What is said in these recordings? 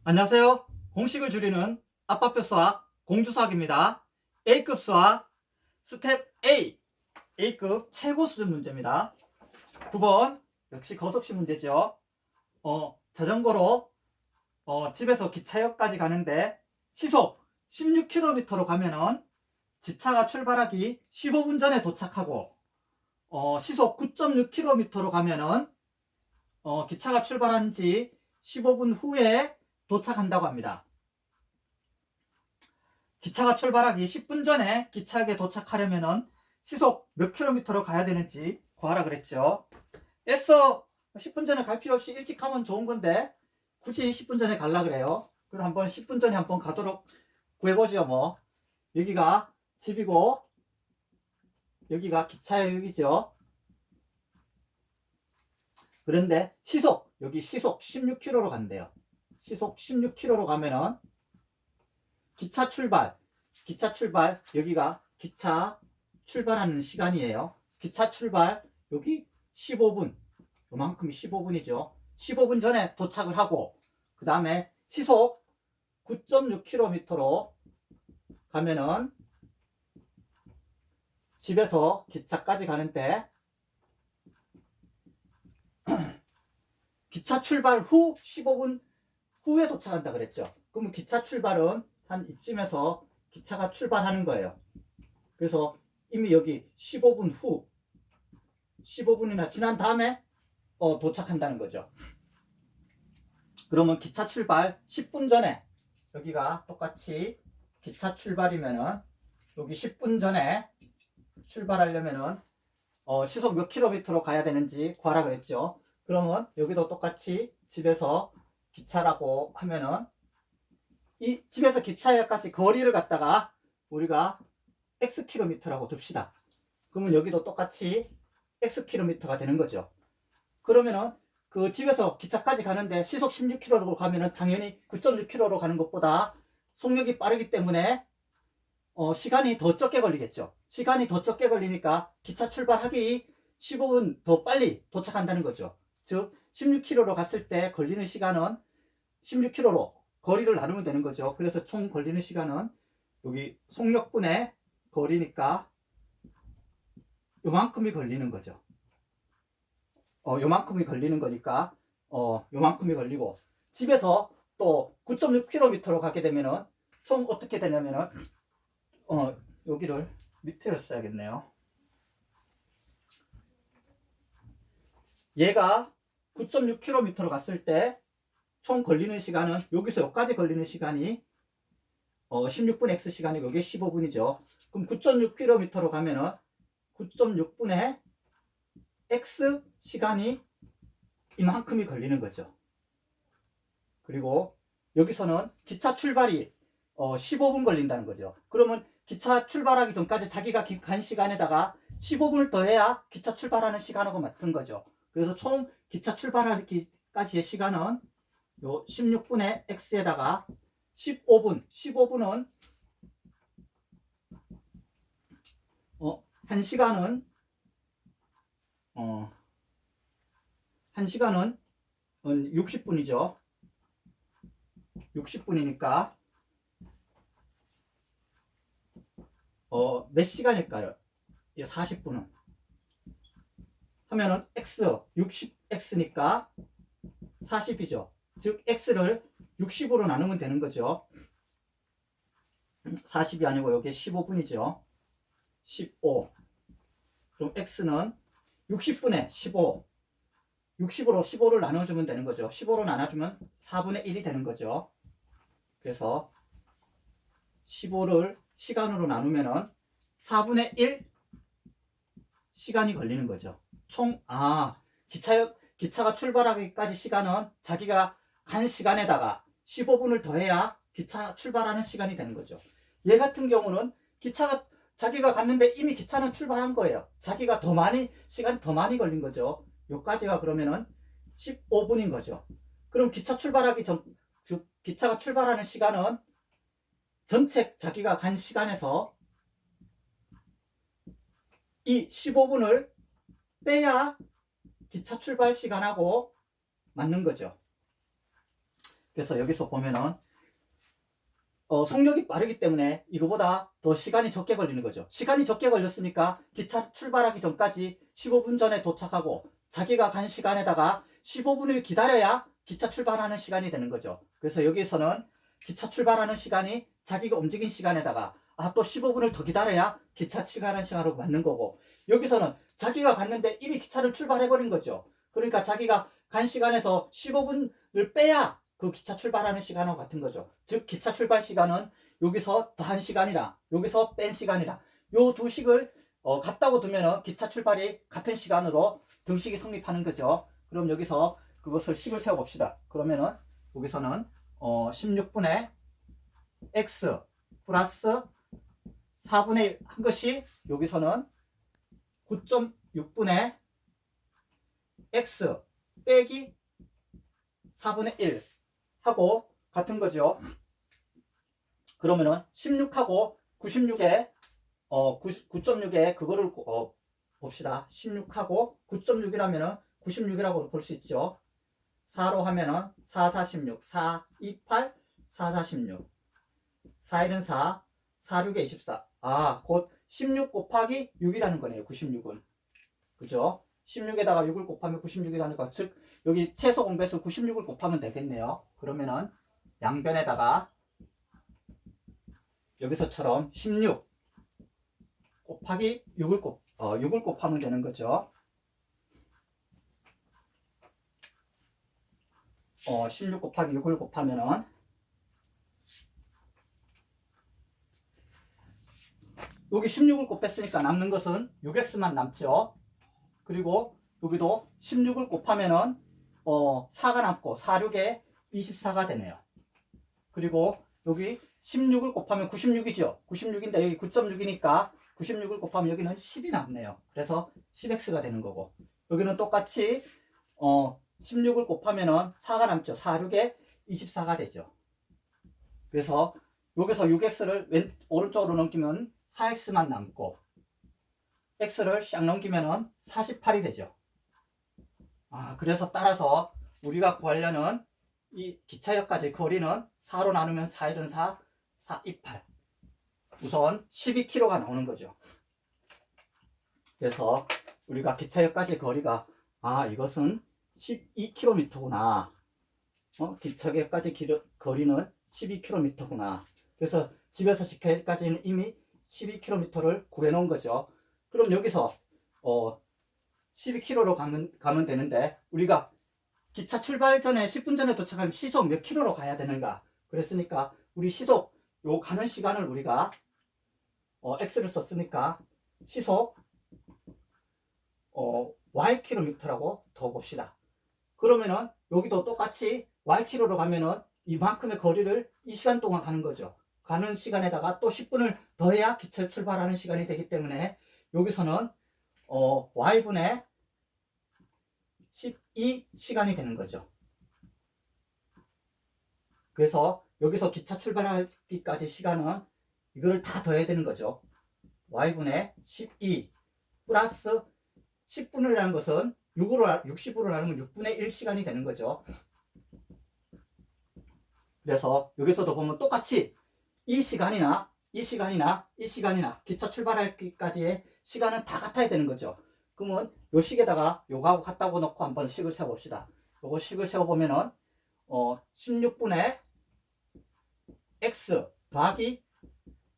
안녕하세요. 공식을 줄이는 아빠표 수학 공주수학입니다. A급 수학 스텝 A, A급 최고 수준 문제입니다. 9번 역시 거속시 문제죠. 자전거로 집에서 기차역까지 가는데 시속 16km로 가면은 지차가 출발하기 15분 전에 도착하고 시속 9.6km로 가면은 기차가 출발한 지 15분 후에 도착한다고 합니다. 기차가 출발하기 10분 전에 기차역에 도착하려면 시속 몇 킬로미터로 가야 되는지 구하라 그랬죠. 애써 10분 전에 갈 필요 없이 일찍 가면 좋은 건데 굳이 10분 전에 갈라 그래요. 그럼 한번 10분 전에 한번 가도록 구해보죠. 뭐 여기가 집이고 여기가 기차역이죠. 그런데 여기 시속 16km로 간대요. 시속 16km로 가면은 기차 출발, 여기가 기차 출발하는 시간이에요. 기차 출발, 여기 15분, 요만큼이 15분이죠. 15분 전에 도착을 하고, 그 다음에 시속 9.6km로 가면은 집에서 기차까지 가는데, 기차 출발 후 15분 후에 도착한다 그랬죠. 그러면 기차 출발은 한 이쯤에서 기차가 출발하는 거예요. 그래서 이미 여기 15분 후 15분이나 지난 다음에 도착한다는 거죠. 그러면 기차 출발 10분 전에 여기가 똑같이 기차 출발이면은 여기 10분 전에 출발하려면은 시속 몇 킬로미터로 가야 되는지 구하라 그랬죠. 그러면 여기도 똑같이 집에서 기차라고 하면은 이 집에서 기차역까지 거리를 갖다가 우리가 x 킬로미터라고 둡시다. 그러면 여기도 똑같이 x 킬로미터가 되는 거죠. 그러면은 그 집에서 기차까지 가는데 시속 16km로 가면은 당연히 9.6km로 가는 것보다 속력이 빠르기 때문에 시간이 더 적게 걸리겠죠. 시간이 더 적게 걸리니까 기차 출발하기 15분 더 빨리 도착한다는 거죠. 즉 16km로 갔을 때 걸리는 시간은 16km로 거리를 나누면 되는 거죠. 그래서 총 걸리는 시간은 여기 속력분의 거리니까 요만큼이 걸리는 거죠. 요만큼이 걸리는 거니까 요만큼이 걸리고 집에서 또 9.6km로 가게 되면은 총 어떻게 되냐면은 여기를 밑에를 써야겠네요. 얘가 9.6km로 갔을 때 총 걸리는 시간은 여기서 여기까지 걸리는 시간이 16분 x 시간이 여기 15분이죠. 그럼 9.6km로 가면은 9.6분의 x 시간이 이만큼이 걸리는 거죠. 그리고 여기서는 기차 출발이 15분 걸린다는 거죠. 그러면 기차 출발하기 전까지 자기가 간 시간에다가 15분을 더해야 기차 출발하는 시간하고 맞는 거죠. 그래서 총 기차 출발하기까지의 시간은 요 16분의 x에다가 15분은 1시간은 1시간은 60분이죠. 60분이니까 몇 시간일까요? 40분은 하면은 x 60x니까 40이죠. 즉 x를 60으로 나누면 되는 거죠. 40이 아니고 여기 15분이죠. 15. 그럼 x는 60분의 15. 60으로 15를 나눠주면 되는 거죠. 15로 나눠주면 4분의 1이 되는 거죠. 그래서 15를 시간으로 나누면은 4분의 1 시간이 걸리는 거죠. 총, 기차가 출발하기까지 시간은 자기가 간 시간에다가 15분을 더해야 기차 출발하는 시간이 되는 거죠. 얘 같은 경우는 자기가 갔는데 이미 기차는 출발한 거예요. 자기가 시간이 더 많이 걸린 거죠. 요까지가 그러면은 15분인 거죠. 그럼 기차가 출발하는 시간은 전체 자기가 간 시간에서 이 15분을 빼야 기차 출발 시간하고 맞는 거죠. 그래서 여기서 보면은 속력이 빠르기 때문에 이거보다 더 시간이 적게 걸리는 거죠. 시간이 적게 걸렸으니까 기차 출발하기 전까지 15분 전에 도착하고 자기가 간 시간에다가 15분을 기다려야 기차 출발하는 시간이 되는 거죠. 그래서 여기서는 기차 출발하는 시간이 자기가 움직인 시간에다가 또 15분을 더 기다려야 기차 출발하는 시간으로 맞는 거고, 여기서는 자기가 갔는데 이미 기차를 출발해버린 거죠. 그러니까 자기가 간 시간에서 15분을 빼야 그 기차 출발하는 시간하고 같은 거죠. 즉 기차 출발 시간은 여기서 더한 시간이랑 여기서 뺀 시간이랑 요 두 식을 같다고 두면은 기차 출발이 같은 시간으로 등식이 성립하는 거죠. 그럼 여기서 그것을 식을 세워 봅시다. 그러면은 여기서는 16분의 x 플러스 4분의 1 한 것이 여기서는 9.6분의 x 빼기 4분의 1 하고 같은 거죠. 그러면은 16하고 96에 9.6에 그거를 봅시다. 16하고 9.6이라면은 96이라고 볼 수 있죠. 4로 하면은 4, 4, 16, 4, 2, 8, 4, 4, 16. 4, 1은 4, 4, 6에 24. 곧 16 곱하기 6이라는 거네요. 96은. 그죠? 16에다가 6을 곱하면 96이라는 거. 즉, 여기 최소 공배수 96을 곱하면 되겠네요. 그러면은 양변에다가 여기서처럼 16 곱하기 6을 곱하면 되는 거죠. 16 곱하기 6을 곱하면은 여기 16을 곱했으니까 남는 것은 6x만 남죠. 그리고 여기도 16을 곱하면은 4가 남고 4, 6에 24가 되네요. 그리고 여기 16을 곱하면 96이죠. 96인데 여기 9.6이니까 96을 곱하면 여기는 10이 남네요. 그래서 10x가 되는 거고, 여기는 똑같이 16을 곱하면은 4가 남죠. 4, 6에 24가 되죠. 그래서 여기서 6x를 오른쪽으로 넘기면 4x만 남고 x를 샥 넘기면은 48이 되죠. 그래서 따라서 우리가 구하려는 이 기차역까지 거리는 4로 나누면 4, 1은 4, 4, 2, 8. 우선 12km가 나오는 거죠. 그래서 우리가 기차역까지 거리가 이것은 12km구나. 기차역까지 거리는 12km구나. 그래서 집에서 기차역까지는 이미 12km를 구해놓은 거죠. 그럼 여기서 12km로 가면 되는데, 우리가 기차 출발 전에 10분 전에 도착하면 시속 몇 킬로로 가야 되는가? 그랬으니까 우리 시속 요 가는 시간을 우리가 x를 썼으니까 시속 ykm라고 더 봅시다. 그러면은 여기도 똑같이 ykm로 가면은 이만큼의 거리를 이 시간 동안 가는 거죠. 가는 시간에다가 또 10분을 더해야 기차 출발하는 시간이 되기 때문에 여기서는 y분의 12시간이 되는 거죠. 그래서 여기서 기차 출발하기까지 시간은 이거를 다 더해야 되는 거죠. y분의 12 플러스 10분이라는 것은 60으로 나누면 6분의 1시간이 되는 거죠. 그래서 여기서도 보면 똑같이 이 시간이나 기차 출발하기까지의 시간은 다 같아야 되는 거죠. 그러면 요 식에다가 요거하고 같다고 놓고 한번 식을 세워봅시다. 요거 식을 세워보면은 16분의 x 더하기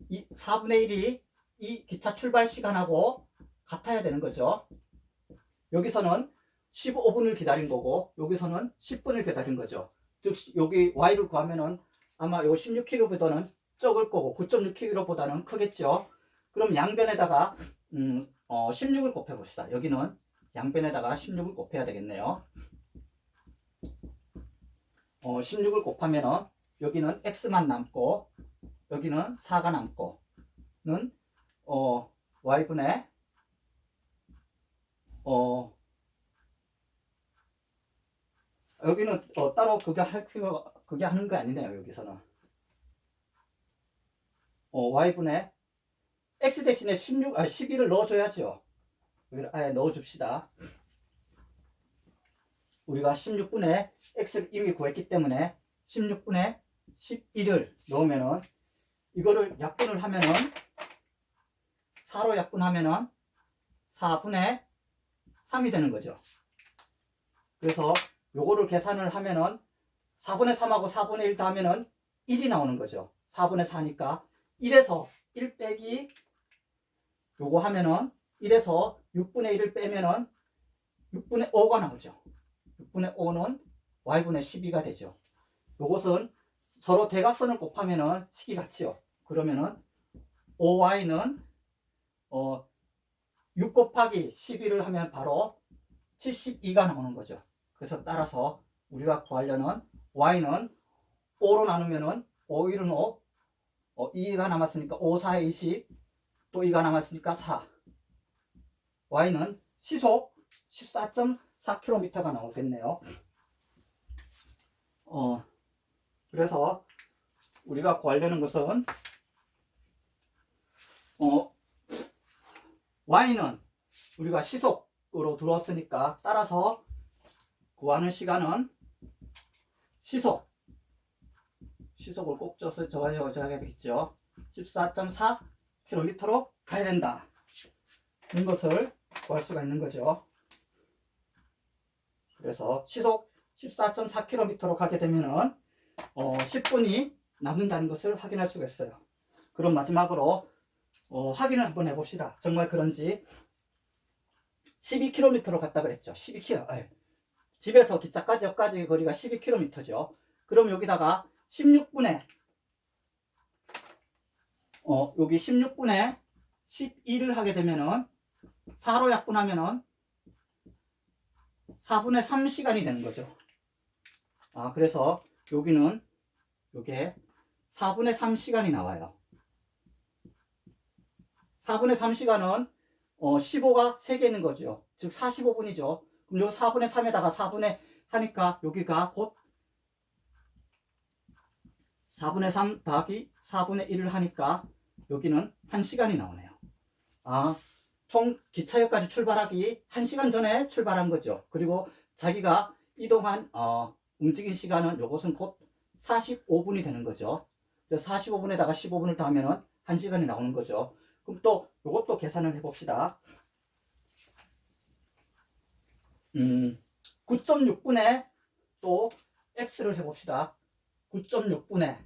4분의 1이 이 기차 출발 시간하고 같아야 되는 거죠. 여기서는 15분을 기다린 거고 여기서는 10분을 기다린 거죠. 즉 여기 y를 구하면은 아마 요 16km보다는 적을 거고 9.6km보다는 크겠죠. 그럼 양변에다가 16을 곱해 봅시다. 여기는 양변에다가 16을 곱해야 되겠네요. 16을 곱하면은 여기는 x만 남고 여기는 4가 남고는 y분의 여기는 따로 그게 하는 거 아니네요. 여기서는 y분의 x 대신에 12를 넣어줘야죠. 여기를 아예 넣어줍시다. 우리가 16분의 x를 이미 구했기 때문에 16분의 11을 넣으면은 이거를 약분을 하면은 4로 약분하면은 4분의 3이 되는 거죠. 그래서 요거를 계산을 하면은 4분의 3하고 4분의 1 더하면은 1이 나오는 거죠. 4분의 4니까 1에서 1 빼기 요거 하면은 1에서 6분의 1을 빼면은 6분의 5가 나오죠. 6분의 5는 y분의 12가 되죠. 요것은 서로 대각선을 곱하면은 식이 같지요. 그러면은 5y는 6 곱하기 12를 하면 바로 72가 나오는 거죠. 그래서 따라서 우리가 구하려는 y는 5로 나누면은 5, 1은 5, 2가 남았으니까 5, 4에 20, 또 2가 남았으니까 4. y는 시속 14.4km가 나오겠네요. 그래서 우리가 구하려는 것은 y는 우리가 시속으로 들어왔으니까 따라서 구하는 시간은 시속을 꼭 적어야 되겠죠. 14.4km로 가야 된다. 이런 것을 구할 수가 있는 거죠. 그래서 시속 14.4km로 가게 되면은 10분이 남는다는 것을 확인할 수가 있어요. 그럼 마지막으로 확인을 한번 해봅시다. 정말 그런지. 12km로 갔다 그랬죠. 12km. 집에서 기차까지 여기까지 거리가 12km죠. 그럼 여기다가 16분에 여기 16분에 12를 하게 되면은 4로 약분하면은 4분의 3시간이 되는 거죠. 그래서 여기는 요게 4분의 3시간이 나와요. 4분의 3시간은 15가 3개 있는 거죠. 즉 45분이죠. 그럼 요 4분의 3에다가 4분의 하니까 여기가 곧 4분의 3 더하기 4분의 1을 하니까 여기는 1시간이 나오네요. 총 기차역까지 출발하기 1시간 전에 출발한 거죠. 그리고 자기가 이동한 움직인 시간은 요것은 곧 45분이 되는 거죠. 그래서 45분에다가 15분을 더하면은 1시간이 나오는 거죠. 그럼 또 요것도 계산을 해봅시다. 9.6분에 또 x를 해봅시다. 9.6분에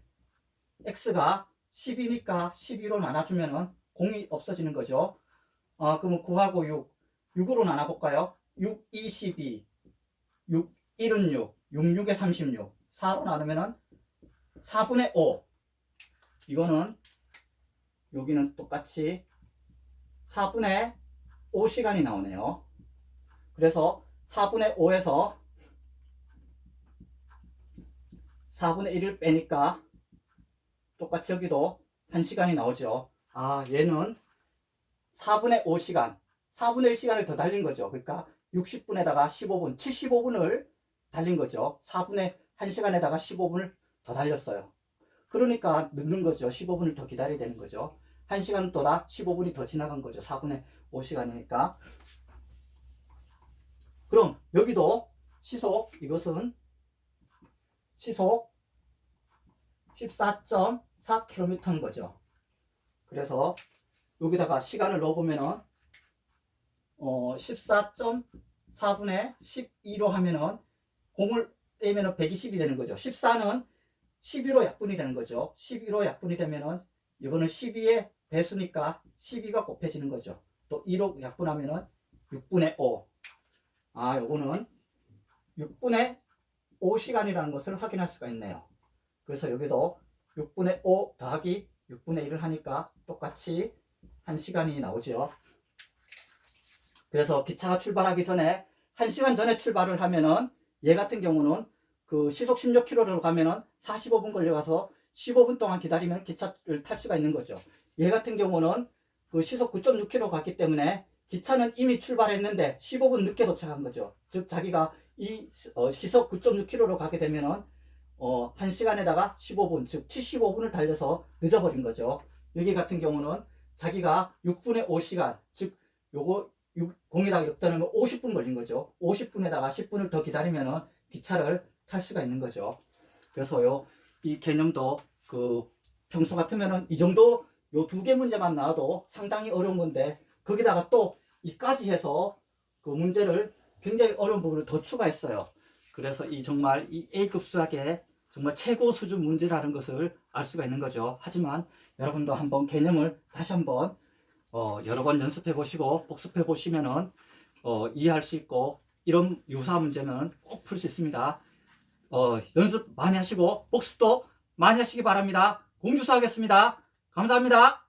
x가 10이니까 12로 나눠주면은 0이 없어지는 거죠. 그러면 9하고 6, 6으로 나눠볼까요? 6, 2, 12, 6, 1은 6, 6, 6에 36, 4로 나누면은 4분의 5. 이거는 여기는 똑같이 4분의 5시간이 나오네요. 그래서 4분의 5에서 4분의 1을 빼니까 똑같이 여기도 1시간이 나오죠. 얘는 4분의 5시간, 4분의 1시간을 더 달린 거죠. 그러니까 60분에다가 15분, 75분을 달린 거죠. 4분의 1시간에다가 15분을 더 달렸어요. 그러니까 늦는 거죠. 15분을 더 기다려야 되는 거죠. 1시간 또다 15분이 더 지나간 거죠. 4분의 5시간이니까. 그럼 여기도 시속, 이것은 시속 14.4km인 거죠. 그래서 여기다가 시간을 넣어보면은 14.4분의 12로 하면은 0을 떼면은 120이 되는 거죠. 14는 12로 약분이 되는 거죠. 12로 약분이 되면은 이거는 12의 배수니까 12가 곱해지는 거죠. 또 2로 약분하면은 6분의 5. 요거는 6분의 5시간이라는 것을 확인할 수가 있네요. 그래서 여기도 6분의 5 더하기 6분의 1을 하니까 똑같이 1시간이 나오죠. 그래서 기차가 출발하기 전에 1시간 전에 출발을 하면은 얘 같은 경우는 그 시속 16km로 가면은 45분 걸려가서 15분 동안 기다리면 기차를 탈 수가 있는 거죠. 얘 같은 경우는 그 시속 9.6km 갔기 때문에 기차는 이미 출발했는데 15분 늦게 도착한 거죠. 즉 자기가 이 시속 9.6km로 가게 되면은 1시간에다가 15분, 즉 75분을 달려서 늦어버린 거죠. 여기 같은 경우는 자기가 6분의 5시간, 즉 요거 0에다가 역전하면 50분 걸린 거죠. 50분에다가 10분을 더 기다리면은 기차를 탈 수가 있는 거죠. 그래서요, 이 개념도 평소 같으면은 이 정도 요 두 개 문제만 나와도 상당히 어려운 건데, 거기다가 또 이까지 해서 그 문제를 굉장히 어려운 부분을 더 추가했어요. 그래서 정말 이 A급 수학의 정말 최고 수준 문제라는 것을 알 수가 있는 거죠. 하지만 여러분도 한번 개념을 다시 한번 여러 번 연습해 보시고 복습해 보시면은 이해할 수 있고, 이런 유사한 문제는 꼭 풀 수 있습니다. 연습 많이 하시고 복습도 많이 하시기 바랍니다. 공주수하겠습니다. 감사합니다.